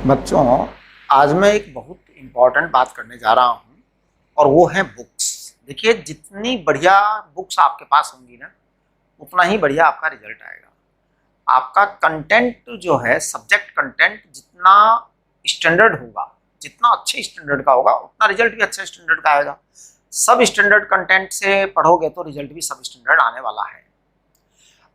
बच्चों, आज मैं एक बहुत इम्पॉर्टेंट बात करने जा रहा हूँ और वो है बुक्स। देखिए, जितनी बढ़िया बुक्स आपके पास होंगी ना, उतना ही बढ़िया आपका रिजल्ट आएगा। आपका कंटेंट जो है, सब्जेक्ट कंटेंट जितना स्टैंडर्ड होगा, जितना अच्छे स्टैंडर्ड का होगा, उतना रिजल्ट भी अच्छे स्टैंडर्ड का आएगा। सब स्टैंडर्ड कंटेंट से पढ़ोगे तो रिजल्ट भी सब स्टैंडर्ड आने वाला है।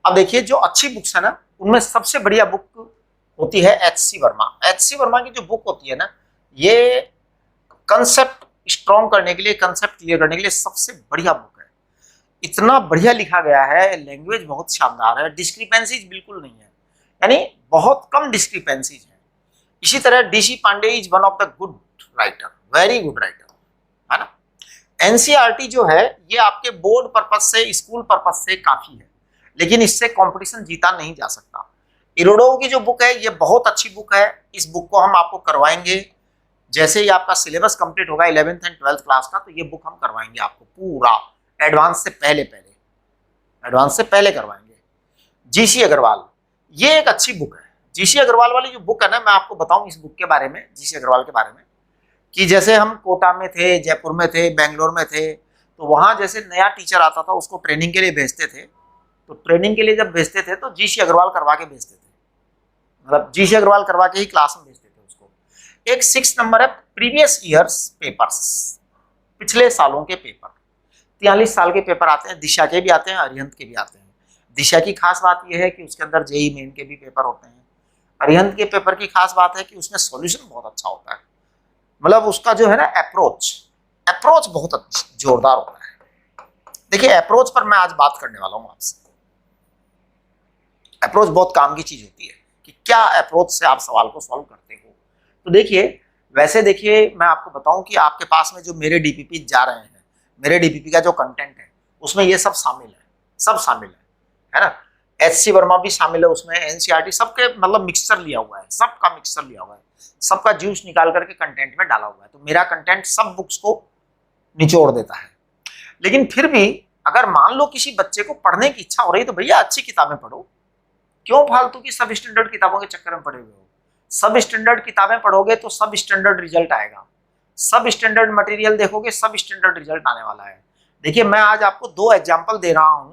अब देखिए, जो अच्छी बुक्स है ना, उनमें सबसे बढ़िया बुक होती है एच.सी. वर्मा। एच.सी. वर्मा की जो बुक होती है ना, ये कंसेप्ट स्ट्रॉन्ग करने के लिए, कंसेप्ट क्लियर करने के लिए सबसे बढ़िया बुक है। इतना बढ़िया लिखा गया है, लैंग्वेज बहुत शानदार है, डिस्क्रिपेंसीज बिल्कुल नहीं है, यानी बहुत कम डिस्क्रिपेंसीज है। इसी तरह D C. Pandey is one of the good writer, very good writer, है ना। एनसीईआरटी जो है, ये आपके बोर्ड पर्पज से, स्कूल पर्पज से काफी है, लेकिन इससे कंपटीशन जीता नहीं जा सकता। इरोडोव की जो बुक है, ये बहुत अच्छी बुक है। इस बुक को हम आपको करवाएंगे जैसे ही आपका सिलेबस कंप्लीट होगा 11th एंड 12th क्लास का, तो ये बुक हम करवाएंगे आपको पूरा एडवांस से पहले करवाएंगे। जीसी अग्रवाल, ये एक अच्छी बुक है। जीसी अग्रवाल वाली जो बुक है ना, मैं आपको बताऊं इस बुक के बारे में, जीसी अग्रवाल के बारे में, कि जैसे हम कोटा में थे, जयपुर में थे, बेंगलोर में थे, तो वहां जैसे नया टीचर आता था, उसको ट्रेनिंग के लिए भेजते थे। तो ट्रेनिंग के लिए जब भेजते थे तो जीसी अग्रवाल करवा के भेजते थे, मतलब जीसी अग्रवाल करवा के ही क्लास में भेजते थे उसको। एक 6 नंबर है प्रीवियस ईयर्स पेपर्स, पिछले सालों के पेपर। 43 साल के पेपर आते हैं, दिशा के भी आते हैं, अरिहंत के भी आते हैं। दिशा की खास बात यह है कि उसके अंदर जेई मेन के भी पेपर होते हैं। अरिहंत के पेपर की खास बात है कि उसमें सॉल्यूशन बहुत अच्छा होता है, मतलब उसका जो है ना अप्रोच बहुत अच्छा जोरदार होता है। देखिए, अप्रोच पर मैं आज बात करने वाला हूं आपसे। अप्रोच बहुत काम की चीज होती है कि क्या अप्रोच से आप सवाल को सॉल्व करते हो। तो देखिए, वैसे देखिए, मैं आपको बताऊं कि आपके पास में जो मेरे डीपीपी जा रहे हैं, मेरे डीपीपी का जो कंटेंट है, उसमें ये सब शामिल है, सब शामिल है ना। एच.सी. वर्मा भी शामिल है उसमें, एनसीईआरटी, सबके मतलब मिक्सचर लिया हुआ है, सबका मिक्सचर लिया हुआ है, सबका जूस निकाल करके कंटेंट में डाला हुआ है। तो मेरा कंटेंट सब बुक्स को निचोड़ देता है। लेकिन फिर भी अगर मान लो किसी बच्चे को पढ़ने की इच्छा हो रही, तो भैया अच्छी किताबें पढ़ो, क्यों फालतू की सब स्टैंडर्ड किताबों के चक्कर में पड़े हुए हो। सब स्टैंडर्ड किताबें पढ़ोगे तो सब स्टैंडर्ड रिजल्ट आएगा, सब स्टैंडर्ड मटेरियल देखोगे, सब स्टैंडर्ड रिजल्ट आने वाला है। देखिए, मैं आज आपको 2 एग्जाम्पल दे रहा हूं,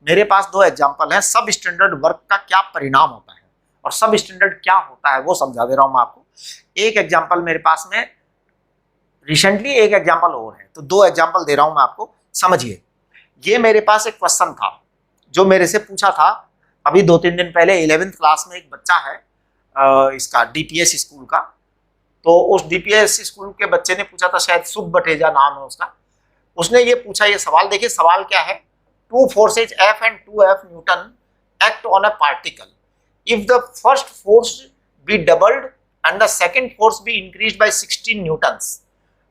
मेरे पास 2 एग्जाम्पल हैं। सब स्टैंडर्ड वर्क का क्या परिणाम होता है और सब स्टैंडर्ड क्या होता है, वो समझा दे रहा हूं मैं आपको। एक एग्जाम्पल मेरे पास में रिसेंटली, एक एग्जाम्पल और है, तो 2 एग्जाम्पल दे रहा हूं मैं आपको, समझिए। ये मेरे पास एक क्वेश्चन था जो मेरे से पूछा था अभी 2-3 दिन पहले। 11th क्लास में एक बच्चा है, इसका डीपीएस स्कूल का। तो उस डीपीएस स्कूल के बच्चे ने पूछा था, शायद शुभ बटेजा नाम है उसका। उसने ये पूछा, ये सवाल देखिए, सवाल क्या है। 2 forces F and 2F Newton act on a particle. If the first force be doubled and the second force be increased by 16 newtons,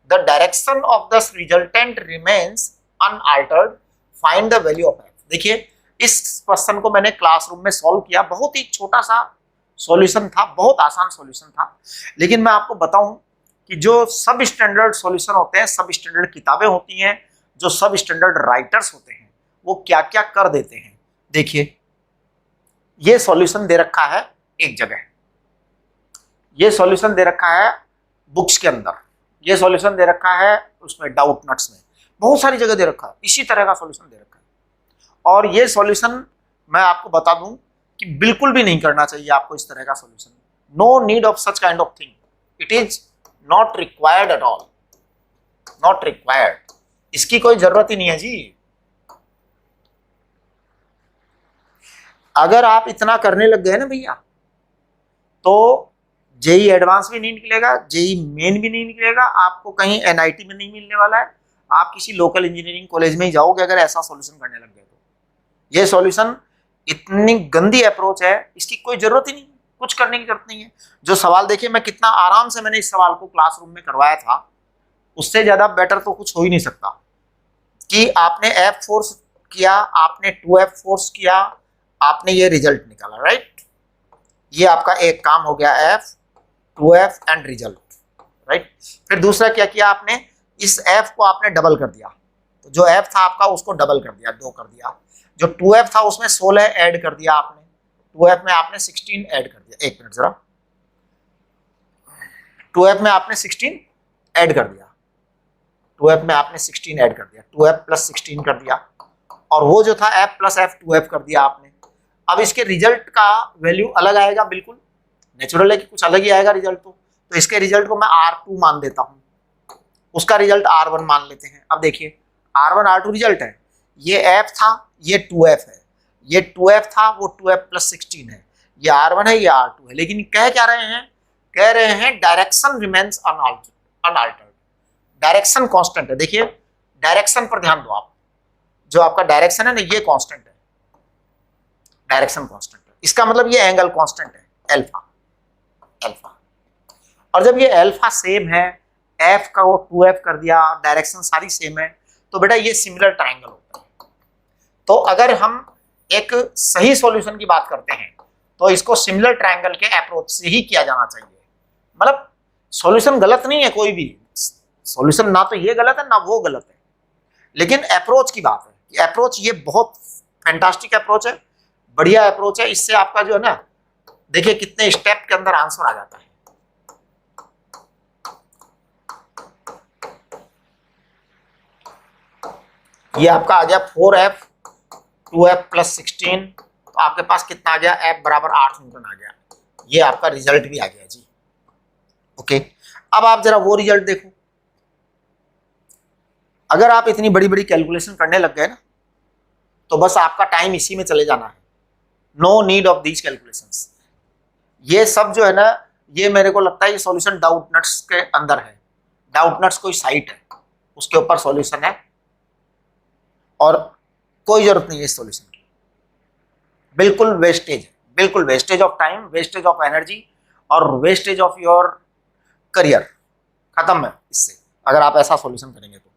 the direction of the resultant remains unaltered. Find the value of F. देखिए, इस question को मैंने classroom में solve किया, बहुत ही छोटा सा solution था, बहुत आसान सॉल्यूशन था। लेकिन मैं आपको बताऊं कि जो सब स्टैंडर्ड सॉल्यूशन होते हैं, सब स्टैंडर्ड किताबें होती हैं, जो सब स्टैंडर्ड राइटर्स होते हैं, वो क्या क्या कर देते हैं। देखिए, ये सॉल्यूशन दे रखा है एक जगह, ये सॉल्यूशन दे रखा है बुक्स के अंदर, ये सॉल्यूशन दे रखा है उसमें डाउट नट्स में, बहुत सारी जगह दे रखा है, इसी तरह का सॉल्यूशन दे रखा है। और ये सॉल्यूशन मैं आपको बता दूं कि बिल्कुल भी नहीं करना चाहिए आपको इस तरह का solution. No need of such kind of thing, it is not required at all, not required, इसकी कोई जरूरत ही नहीं है जी। अगर आप इतना करने लग गए ना भैया, तो जेई एडवांस भी नहीं निकलेगा, जेई मेन भी नहीं निकलेगा, आपको कहीं एनआईटी में नहीं मिलने वाला है, आप किसी लोकल इंजीनियरिंग कॉलेज में ही जाओगे अगर ऐसा सॉल्यूशन करने लग गए तो। ये सॉल्यूशन इतनी गंदी अप्रोच है, इसकी कोई जरूरत ही नहीं, कुछ करने की जरूरत नहीं है। जो सवाल देखिए, मैं कितना आराम से मैंने इस सवाल को क्लासरूम में करवाया था, उससे ज्यादा बेटर तो कुछ हो ही नहीं सकता। कि आपने एफ फोर्स किया, आपने 2F फोर्स किया, आपने ये रिजल्ट निकाला, राइट। ये आपका एक काम हो गया, F 2F and result, right. फिर दूसरा क्या किया आपने, इस F को आपने डबल कर दिया, तो जो F था आपका उसको डबल कर दिया, 2 कर दिया। जो 2F था उसमें 16 ऐड कर दिया आपने, 2F में आपने 16 ऐड कर दिया। एक मिनट जरा, 2f में आपने 16 ऐड कर दिया, 2f में आपने 16 ऐड कर दिया, 2f प्लस 16 कर दिया, और वो जो था f प्लस f 2f कर दिया आपने। अब इसके रिजल्ट का वैल्यू अलग आएगा, बिल्कुल नेचुरल है कि कुछ अलग ही आएगा रिजल्ट। तो इसके रिजल्ट को मैं R2 मान देता हूं, उसका रिजल्ट R1 मान लेते हैं। अब देखिए R1 R2 रिजल्ट है, ये f था, ये 2f है, ये 2f था, वो 2f प्लस 16 है, ये R1 है, ये R2 है। लेकिन कह क्या रहे हैं, कह रहे हैं direction remains unaltered, direction constant है। देखिए डायरेक्शन पर ध्यान दो आप, जो आपका डायरेक्शन है ना ये कांस्टेंट है, डायरेक्शन कांस्टेंट है, इसका मतलब ये एंगल कांस्टेंट है अल्फा, अल्फा। और जब ये अल्फा सेम है, f का वो 2f कर दिया, डायरेक्शन सारी सेम है, तो बेटा ये सिमिलर ट्रायंगल होता है। तो अगर हम एक सही सॉल्यूशन की बात करते हैं तो इसको सिमिलर ट्रायंगल के अप्रोच से ही किया जाना चाहिए। मतलब सॉल्यूशन गलत नहीं है, कोई भी सॉल्यूशन ना तो ये गलत है ना वो गलत है, लेकिन अप्रोच की बात है कि अप्रोच ये बहुत फैंटास्टिक अप्रोच है, बढ़िया अप्रोच है। इससे आपका जो है ना, देखिए कितने स्टेप के अंदर आंसर आ जाता है। ये आपका आ गया 4f 2f प्लस 16, तो आपके पास कितना आ गया, f बराबर 8 न्यूटन आ गया। ये आपका रिजल्ट भी आ गया जी। ओके, अब आप जरा वो रिजल्ट देखो। अगर आप इतनी बड़ी बड़ी कैलकुलेशन करने लग गए ना, तो बस आपका टाइम इसी में चले जाना है। No need of these calculations. ये सब जो है ना, ये मेरे को लगता है ये सॉल्यूशन डाउटनट्स के अंदर है। डाउटनट्स कोई साइट है, उसके ऊपर सॉल्यूशन है, और कोई जरूरत नहीं है इस सॉल्यूशन की। बिल्कुल वेस्टेज है, बिल्कुल wastage of time, wastage of energy और वेस्टेज ऑफ योर करियर, खत्म है इससे अगर आप ऐसा सॉल्यूशन करेंगे तो।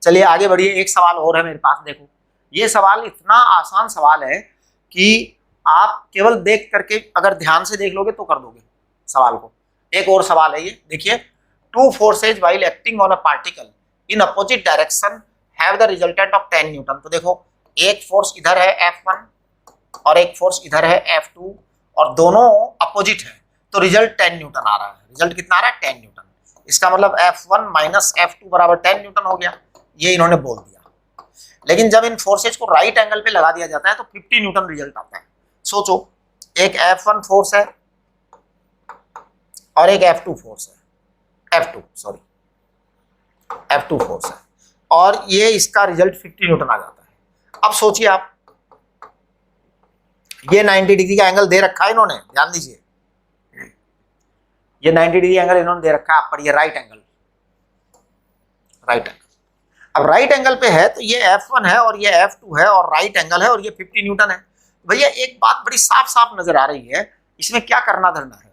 चलिए आगे बढ़िए, एक सवाल और है मेरे पास। देखो ये सवाल इतना आसान सवाल है कि आप केवल देख करके अगर ध्यान से देख लोगे तो कर दोगे सवाल को। एक और सवाल है ये, देखिए, two forces while acting on a particle in opposite direction have the resultant of 10 Newton. तो देखो एक फोर्स इधर है F1 और एक फोर्स इधर है F2 और दोनों अपोजिट है, तो रिजल्ट 10 न्यूटन आ रहा है। रिजल्ट कितना आ रहा है, 10 न्यूटन। इसका मतलब F1 माइनस F2 बराबर 10 न्यूटन हो गया, ये इन्होंने बोल दिया। लेकिन जब इन फोर्सेज को राइट एंगल पे लगा दिया जाता है तो 50 न्यूटन रिजल्ट आता है। सोचो, एक F1 फोर्स है और एक F2 फोर्स है, F2 फोर्स है, और ये इसका रिजल्ट 50 न्यूटन आ जाता है। अब सोचिए आप, ये 90 डिग्री का एंगल दे रखा है इन्होंने, ध्यान दीजिए, ये 90 डिग्री एंगल इन्होंने दे रखा है आप पर, ये राइट एंगल, राइट एंगल। अब राइट एंगल पे है तो ये F1 है और ये F2 है और राइट एंगल है और ये 50 न्यूटन है। भैया एक बात बड़ी साफ साफ नजर आ रही है, इसमें क्या करना धरना है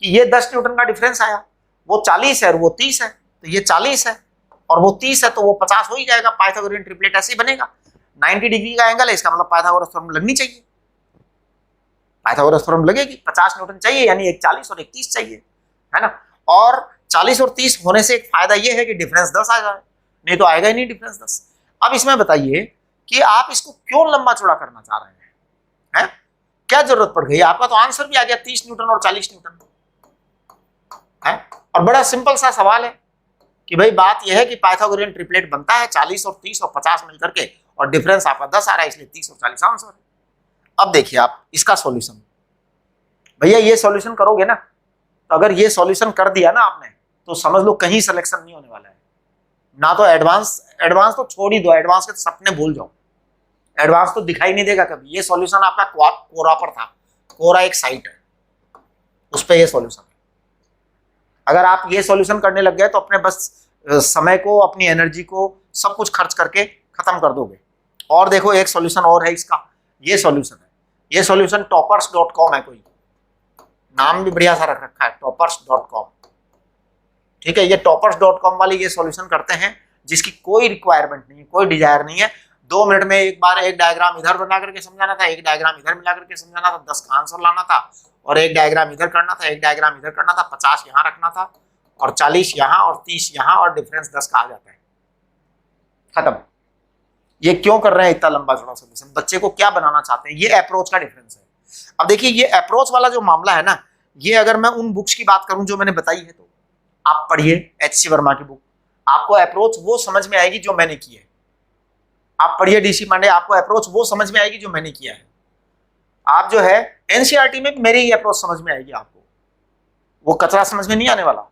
कि ये 10 न्यूटन का डिफरेंस आया, वो 40 है और वो 30 है, तो ये 40 है और वो 30 है, तो वो 50 हो ही जाएगा। पाइथागोरियन ट्रिपलेट ऐसे ही बनेगा। 90 डिग्री का एंगल है, इसका मतलब पाइथागोरस थ्योरम लगनी चाहिए, पाइथागोरस थ्योरम लगेगी। 50 न्यूटन चाहिए, यानी एक 40 और एक 30 चाहिए, है ना। और 40 और 30 होने से एक फायदा ये है कि डिफरेंस 10 आ जाए, नहीं तो आएगा ही नहीं डिफरेंस 10। अब इसमें बताइए कि आप इसको क्यों लंबा चौड़ा करना चाह रहे हैं, क्या जरूरत पड़ गई? आपका तो आंसर भी आ गया 30 न्यूटन और 40 न्यूटन है। और बड़ा सिंपल सा सवाल है कि भाई बात यह है कि पाइथागोरियन ट्रिपलेट बनता है 40 और 30 और 50 मिलकर के, और डिफरेंस आपका 10 आ रहा है, इसलिए 30 और 40 आंसर है। अब देखिए आप इसका सॉल्यूशन, भैया ये सॉल्यूशन करोगे ना, तो अगर ये सॉल्यूशन कर दिया ना आपने, तो समझ लो कहीं सिलेक्शन नहीं होने वाला है ना। तो एडवांस तो छोड़ ही दो, एडवांस के तो सपने भूल जाओ, एडवांस तो दिखाई नहीं देगा कभी। ये सॉल्यूशन आपका कोरा पर था, कोरा एक साइट है, उस पर ये सॉल्यूशन है। अगर आप ये सॉल्यूशन करने लग गए तो अपने बस समय को, अपनी एनर्जी को, सब कुछ खर्च करके खत्म कर दोगे। और देखो एक सॉल्यूशन और है इसका, ये सॉल्यूशन है, ये सॉल्यूशन toppers.com है, कोई नाम भी बढ़िया सा रख रखा है, toppers.com, ठीक है। ये toppers.com वाले ये सॉल्यूशन करते हैं जिसकी कोई रिक्वायरमेंट नहीं है, कोई डिजायर नहीं है। 2 मिनट में एक बार एक डायग्राम इधर बना करके समझाना था, एक डायग्राम इधर मिला करके समझाना था, 10 का आंसर लाना था, और एक डायग्राम इधर करना था, एक डायग्राम इधर करना था, 50 यहाँ रखना था और 40 यहाँ और 30 यहाँ, और डिफरेंस 10 का आ जाता है, खत्म। ये क्यों कर रहे हैं इतना लंबा चौड़ा सॉल्यूशन? बच्चे को क्या बनाना चाहते हैं? ये अप्रोच का डिफरेंस है। अब देखिए ये अप्रोच वाला जो मामला है ना, ये अगर मैं उन बुक्स की बात करूं जो मैंने बताई है, तो आप पढ़िए HC वर्मा की बुक, आपको अप्रोच वो समझ में आएगी जो मैंने की है। आप पढ़िए DC पांडे, आपको अप्रोच वो समझ में आएगी जो मैंने किया है। आप जो है NCERT में मेरी ही अप्रोच समझ में आएगी आपको, वो कचरा समझ में नहीं आने वाला।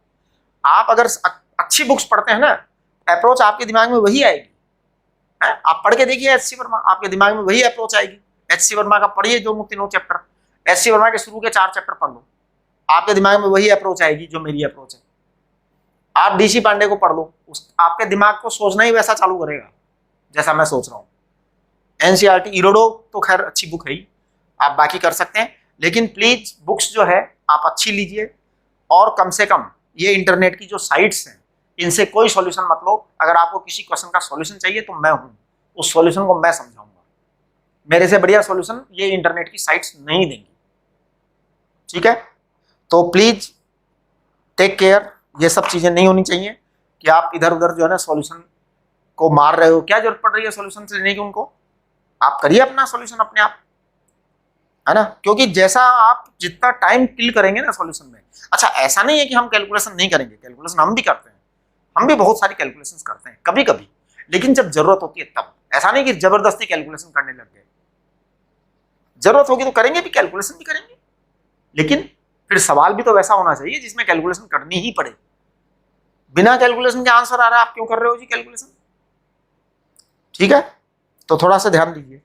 आप अगर अच्छी बुक्स पढ़ते हैं ना, अप्रोच आपके दिमाग में वही आएगी है? आप पढ़ के देखिए HC वर्मा, आपके दिमाग में वही अप्रोच आएगी। HC वर्मा का पढ़िए जो तीनों चैप्टर, HC वर्मा के शुरू के 4 चैप्टर पढ़ लो, आपके दिमाग में वही अप्रोच आएगी जो मेरी अप्रोच है। आप DC पांडे को पढ़ लो, आपके दिमाग को सोचना ही वैसा चालू करेगा जैसा मैं सोच रहा हूँ। NCERT इरोडो तो खैर अच्छी बुक है ही, आप बाकी कर सकते हैं, लेकिन प्लीज बुक्स जो है आप अच्छी लीजिए, और कम से कम ये इंटरनेट की जो साइट्स हैं इनसे कोई सॉल्यूशन मत लो। अगर आपको किसी क्वेश्चन का सॉल्यूशन चाहिए तो मैं हूं, उस सॉल्यूशन को मैं समझाऊंगा। मेरे से बढ़िया सॉल्यूशन ये इंटरनेट की साइट्स नहीं देंगी, ठीक है? तो प्लीज टेक केयर, ये सब चीजें नहीं होनी चाहिए कि आप इधर उधर जो है ना सॉल्यूशन को मार रहे हो। क्या जरूरत पड़ रही है सॉल्यूशन से लेने की उनको? आप करिए अपना सॉल्यूशन अपने आप, है ना? क्योंकि जैसा आप जितना टाइम किल करेंगे ना सॉल्यूशन में, अच्छा ऐसा नहीं है कि हम कैलकुलेशन नहीं करेंगे, कैलकुलेशन हम भी करते हैं, हम भी बहुत सारी कैलकुलेशंस करते हैं कभी कभी, लेकिन जब जरूरत होती है तब। ऐसा नहीं कि जबरदस्ती कैलकुलेशन करने लग गए, जरूरत होगी तो करेंगे भी, कैलकुलेशन भी करेंगे, लेकिन फिर सवाल भी तो वैसा होना चाहिए जिसमें कैलकुलेशन करनी ही पड़े। बिना कैलकुलेशन के आंसर आ रहा है, आप क्यों कर रहे हो जी कैलकुलेशन? ठीक है, तो थोड़ा सा ध्यान दीजिए।